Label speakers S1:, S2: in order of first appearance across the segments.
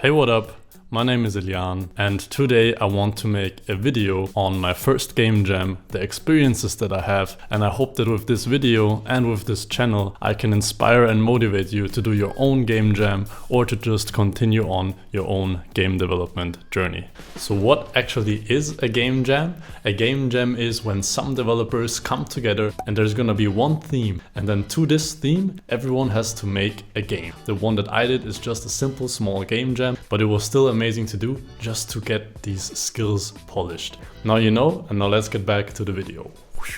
S1: Hey, what up? My name is Elián, and today I want to make a video on my first game jam, the experiences that I have, and I hope that with this video and with this channel I can inspire and motivate you to do your own game jam or to just continue on your own game development journey. So what actually is a game jam? A game jam is when some developers come together and there's gonna be one theme, and then to this theme everyone has to make a game. The one that I did is just a simple small game jam, but it was still amazing to do just to get these skills polished. Now you know, and now let's get back to the video.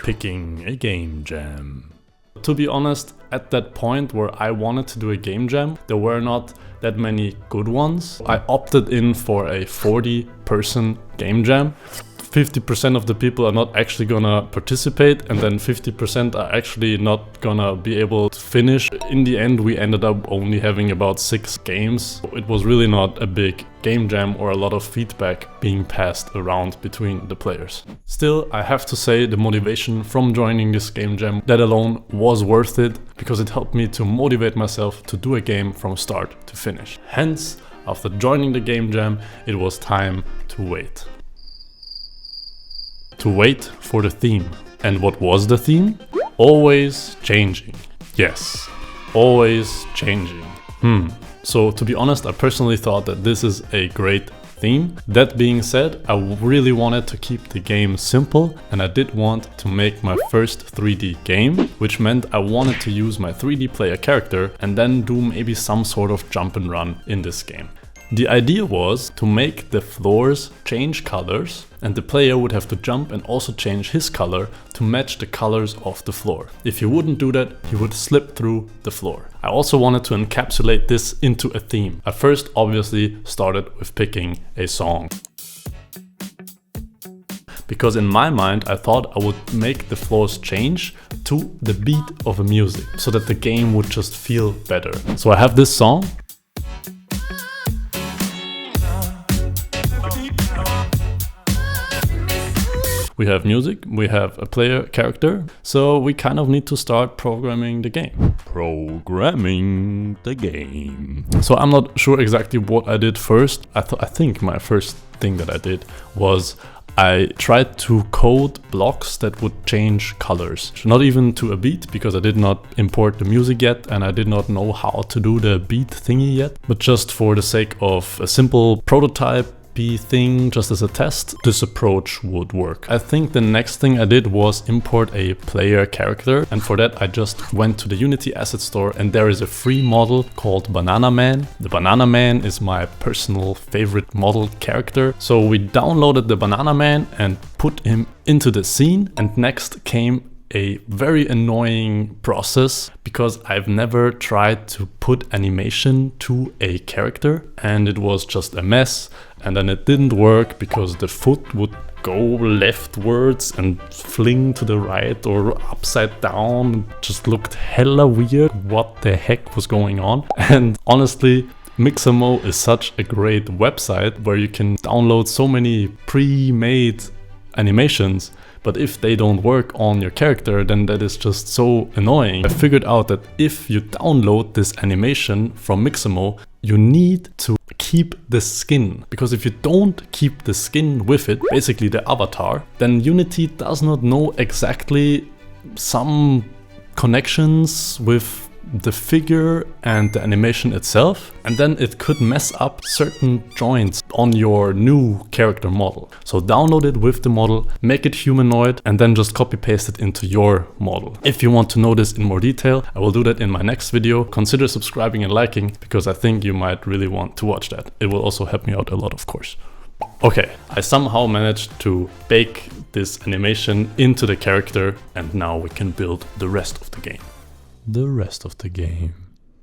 S1: Picking a game jam. To be honest, at that point where I wanted to do a game jam, there were not that many good ones. I opted in for a 40-person game jam. 50% of the people are not actually gonna participate, and then 50% are actually not gonna be able to finish. In the end, we ended up only having about 6 games. It was really not a big game jam or a lot of feedback being passed around between the players. Still, I have to say the motivation from joining this game jam, that alone was worth it, because it helped me to motivate myself to do a game from start to finish. Hence, after joining the game jam, it was time to wait. To wait for the theme. And what was the theme? Always changing. Yes, always changing. So to be honest, I personally thought that this is a great theme. That being said, I really wanted to keep the game simple, and I did want to make my first 3D game, which meant I wanted to use my 3D player character and then do maybe some sort of jump and run in this game. The idea was to make the floors change colors, and the player would have to jump and also change his color to match the colors of the floor. If he wouldn't do that, he would slip through the floor. I also wanted to encapsulate this into a theme. I first obviously started with picking a song, because in my mind I thought I would make the floors change to the beat of a music so that the game would just feel better. So I have this song. We have music, we have a player character, so we kind of need to start programming the game. Programming the game. So I'm not sure exactly what I did first. I think my first thing that I did was I tried to code blocks that would change colors. Not even to a beat, because I did not import the music yet and I did not know how to do the beat thingy yet, but just for the sake of a simple prototype thing, just as a test, this approach would work. I think the next thing I did was import a player character, and for that I just went to the Unity asset store, and there is a free model called Banana Man. The Banana Man is my personal favorite model character. So we downloaded the Banana Man and put him into the scene, and next came a very annoying process, because I've never tried to put animation to a character and it was just a mess. And then it didn't work because the foot would go leftwards and fling to the right or upside down. It just looked hella weird. What the heck was going on? And honestly, Mixamo is such a great website where you can download so many pre-made animations, but if they don't work on your character, then that is just so annoying. I figured out that if you download this animation from Mixamo, you need to keep the skin, because if you don't keep the skin with it, basically the avatar, then Unity does not know exactly some connections with the figure and the animation itself, and then it could mess up certain joints on your new character model. So download it with the model, make it humanoid, and then just copy paste it into your model. If you want to know this in more detail, I will do that in my next video. Consider subscribing and liking, because I think you might really want to watch that. It will also help me out a lot, of course. Okay, I somehow managed to bake this animation into the character, and now we can build the rest of the game.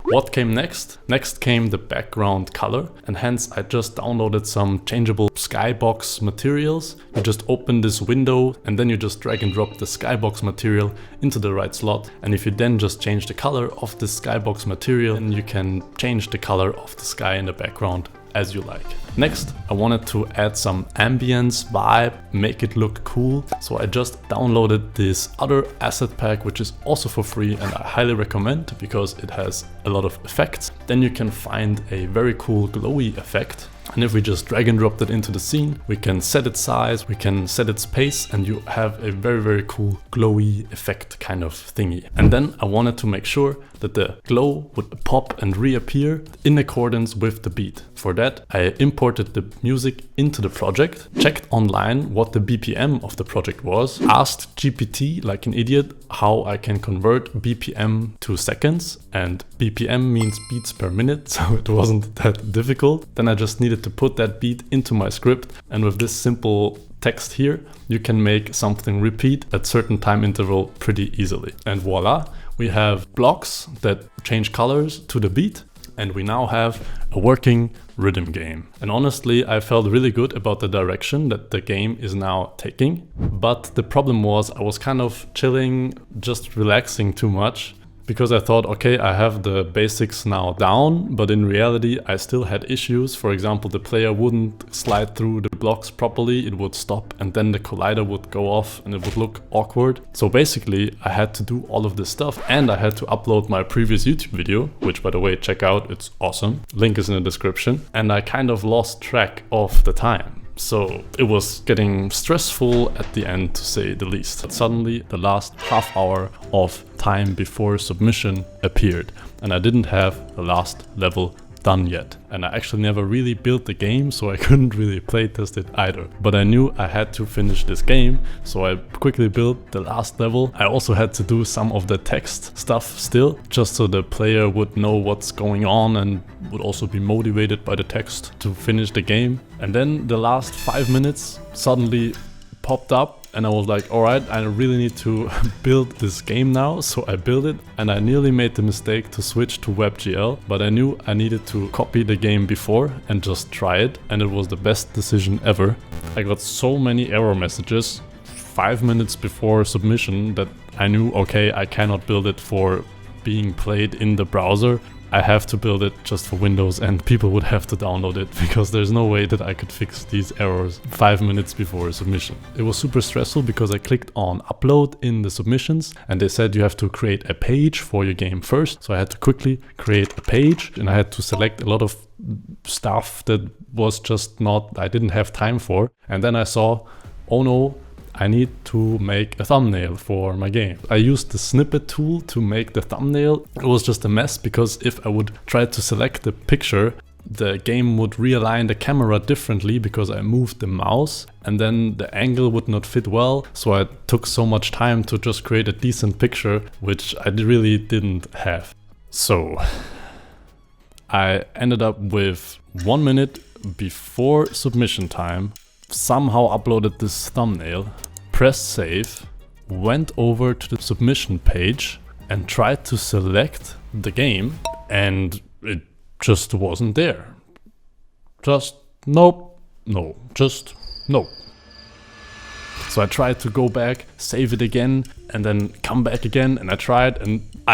S1: What came next? Next came the background color, and hence I just downloaded some changeable Skybox materials. You just open this window and then you just drag and drop the Skybox material into the right slot, and if you then just change the color of the Skybox material, then you can change the color of the sky in the background as you like. Next, I wanted to add some ambience vibe, make it look cool. So I just downloaded this other asset pack, which is also for free and I highly recommend because it has a lot of effects. Then you can find a very cool glowy effect. And if we just drag and drop that into the scene, we can set its size, we can set its pace, and you have a very cool glowy effect kind of thingy. And then I wanted to make sure that the glow would pop and reappear in accordance with the beat. For that, I imported the music into the project, checked online what the BPM of the project was, asked GPT like an idiot how I can convert BPM to seconds, and BPM means beats per minute, so it wasn't that difficult. Then I just needed to put that beat into my script, and with this simple text here, you can make something repeat at certain time interval pretty easily. And voila, we have blocks that change colors to the beat, and we now have a working rhythm game. And honestly, I felt really good about the direction that the game is now taking. But the problem was I was kind of chilling, just relaxing too much. Because I thought, okay, I have the basics now down, but in reality I still had issues. For example, the player wouldn't slide through the blocks properly, it would stop and then the collider would go off and it would look awkward. So basically I had to do all of this stuff and I had to upload my previous YouTube video, which by the way, check out, it's awesome. Link is in the description. And I kind of lost track of the time. So it was getting stressful at the end, to say the least. But suddenly the last half hour of time before submission appeared and I didn't have the last level done yet. And I actually never really built the game, so I couldn't really playtest it either. But I knew I had to finish this game, so I quickly built the last level. I also had to do some of the text stuff still, just so the player would know what's going on and would also be motivated by the text to finish the game. And then the last 5 minutes suddenly popped up and I was like, all right, I really need to build this game now. So I built it and I nearly made the mistake to switch to WebGL, but I knew I needed to copy the game before and just try it. And it was the best decision ever. I got so many error messages 5 minutes before submission that I knew, okay, I cannot build it for being played in the browser. I have to build it just for Windows and people would have to download it because there's no way that I could fix these errors 5 minutes before submission. It was super stressful because I clicked on upload in the submissions and they said you have to create a page for your game first. So I had to quickly create a page and I had to select a lot of stuff that was just not, I didn't have time for. And then I saw, oh no, I need to make a thumbnail for my game. I used the snippet tool to make the thumbnail. It was just a mess because if I would try to select the picture, the game would realign the camera differently because I moved the mouse and then the angle would not fit well. So I took so much time to just create a decent picture, which I really didn't have. So I ended up with 1 minute before submission time, somehow uploaded this thumbnail, pressed save, went over to the submission page and tried to select the game and it just wasn't there. Just nope, no, just no. So I tried to go back, save it again and then come back again and I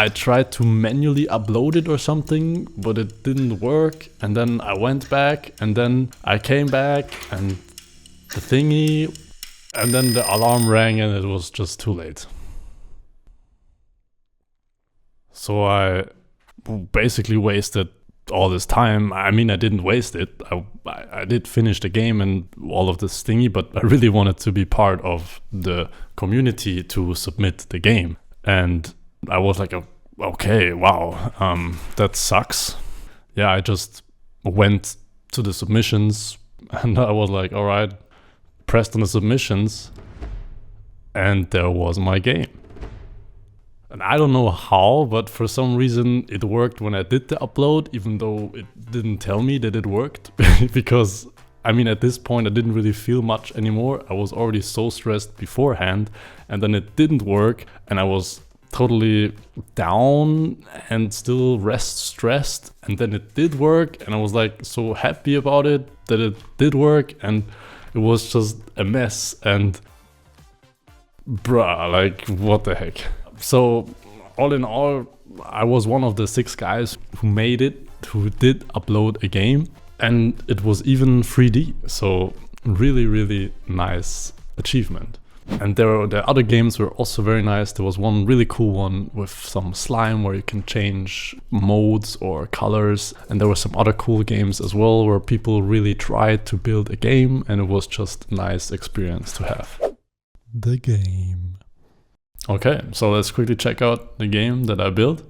S1: tried to manually upload it or something, but it didn't work. And then I went back and then I came back and the thingy, and then the alarm rang and it was just too late. So I basically wasted all this time. I mean, I didn't waste it. I did finish the game and all of this thingy, but I really wanted to be part of the community to submit the game. And I was like, okay, wow, that sucks. Yeah, I just went to the submissions and I was like, all right, pressed on the submissions and there was my game. And I don't know how, but for some reason it worked when I did the upload, even though it didn't tell me that it worked. Because, I mean, at this point I didn't really feel much anymore. I was already so stressed beforehand and then it didn't work and I was totally down and still stressed. And then it did work and I was like so happy about it that it did work and it was just a mess and bruh, like what the heck. So all in all, I was one of the 6 guys who made it, who did upload a game. And it was even 3D, so really nice achievement. And the other games were also very nice. There was one really cool one with some slime where you can change modes or colors. And there were some other cool games as well where people really tried to build a game, and it was just a nice experience to have. The game. Okay, so let's quickly check out the game that I built.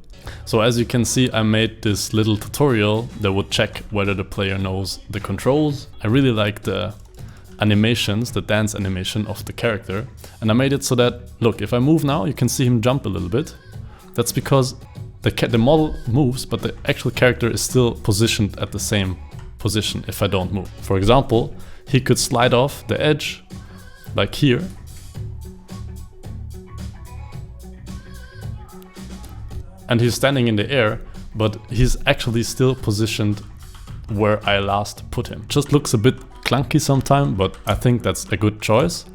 S1: So as you can see, I made this little tutorial that would check whether the player knows the controls. I really like the animations, the dance animation of the character, and I made it so that, look, if I move now, you can see him jump a little bit. That's because the model moves, but the actual character is still positioned at the same position if I don't move. For example, he could slide off the edge, like here, and he's standing in the air, but he's actually still positioned where I last put him. Just looks a bit clunky sometimes, but I think that's a good choice.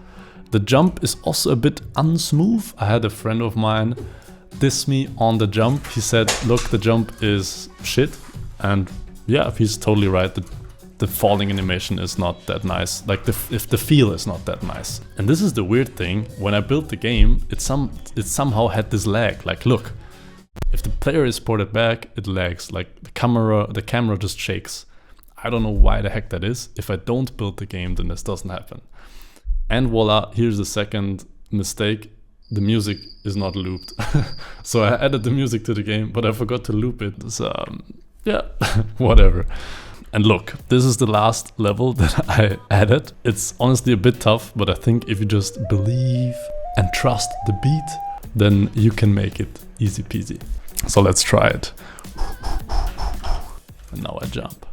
S1: The jump is also a bit unsmooth. I had a friend of mine diss me on the jump. He said, look, the jump is shit. And yeah, he's totally right. The falling animation is not that nice. Like if the feel is not that nice. And this is the weird thing. When I built the game, it somehow had this lag. Like, look, if the player is ported back, it lags. Like the camera just shakes. I don't know why the heck that is. If I don't build the game, then this doesn't happen. And voila, here's the second mistake. The music is not looped. So I added the music to the game, but I forgot to loop it. So yeah, whatever. And look, this is the last level that I added. It's honestly a bit tough, but I think if you just believe and trust the beat, then you can make it easy peasy. So let's try it. And now I jump.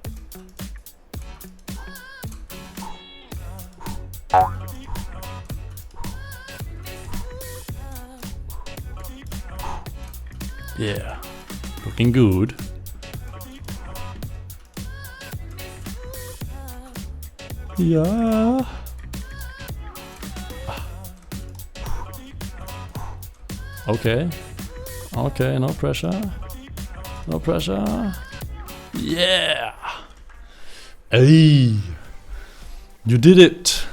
S1: Yeah, looking good. Yeah. Okay. Okay, no pressure. No pressure. Yeah. Hey. You did it.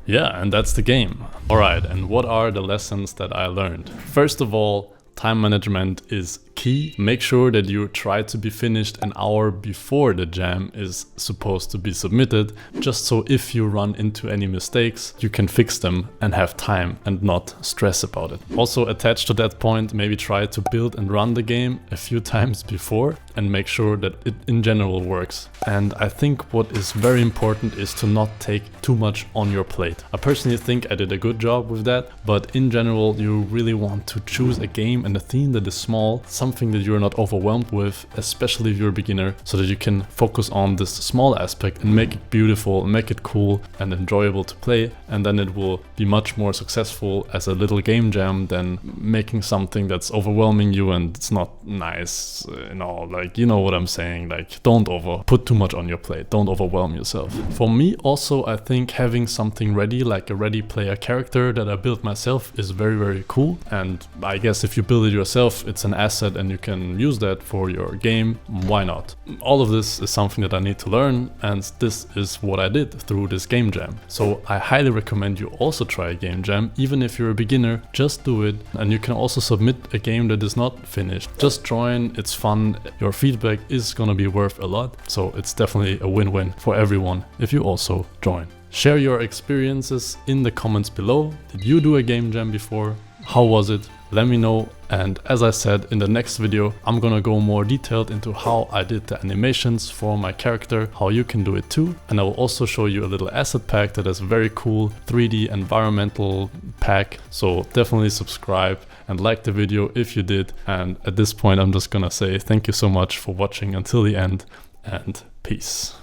S1: Yeah, and that's the game. Alright, and what are the lessons that I learned? First of all, time management is key. Make sure that you try to be finished an hour before the jam is supposed to be submitted, just so if you run into any mistakes, you can fix them and have time and not stress about it. Also, attached to that point, maybe try to build and run the game a few times before and make sure that it in general works. And I think what is very important is to not take too much on your plate. I personally think I did a good job with that, but in general, you really want to choose a game and a theme that is small, something that you're not overwhelmed with, especially if you're a beginner, so that you can focus on this small aspect and make it beautiful, make it cool and enjoyable to play, and then it will be much more successful as a little game jam than making something that's overwhelming you and it's not nice, like, you know what I'm saying, like, don't put too much on your plate, don't overwhelm yourself. For me also, I think having something ready, like a ready player character that I built myself, is very cool, and I guess if you build it yourself, it's an asset and you can use that for your game. Why not? All of this is something that I need to learn, and this is what I did through this game jam. So I highly recommend you also try a game jam. Even if you're a beginner, just do it, and you can also submit a game that is not finished. Just join, it's fun, your feedback is gonna be worth a lot, so it's definitely a win-win for everyone if you also join. Share your experiences in the comments below. Did you do a game jam before? How was it? Let me know. And as I said, in the next video, I'm gonna go more detailed into how I did the animations for my character, how you can do it too. And I will also show you a little asset pack that is very cool 3D environmental pack. So definitely subscribe and like the video if you did. And at this point, I'm just gonna say thank you so much for watching until the end, and peace.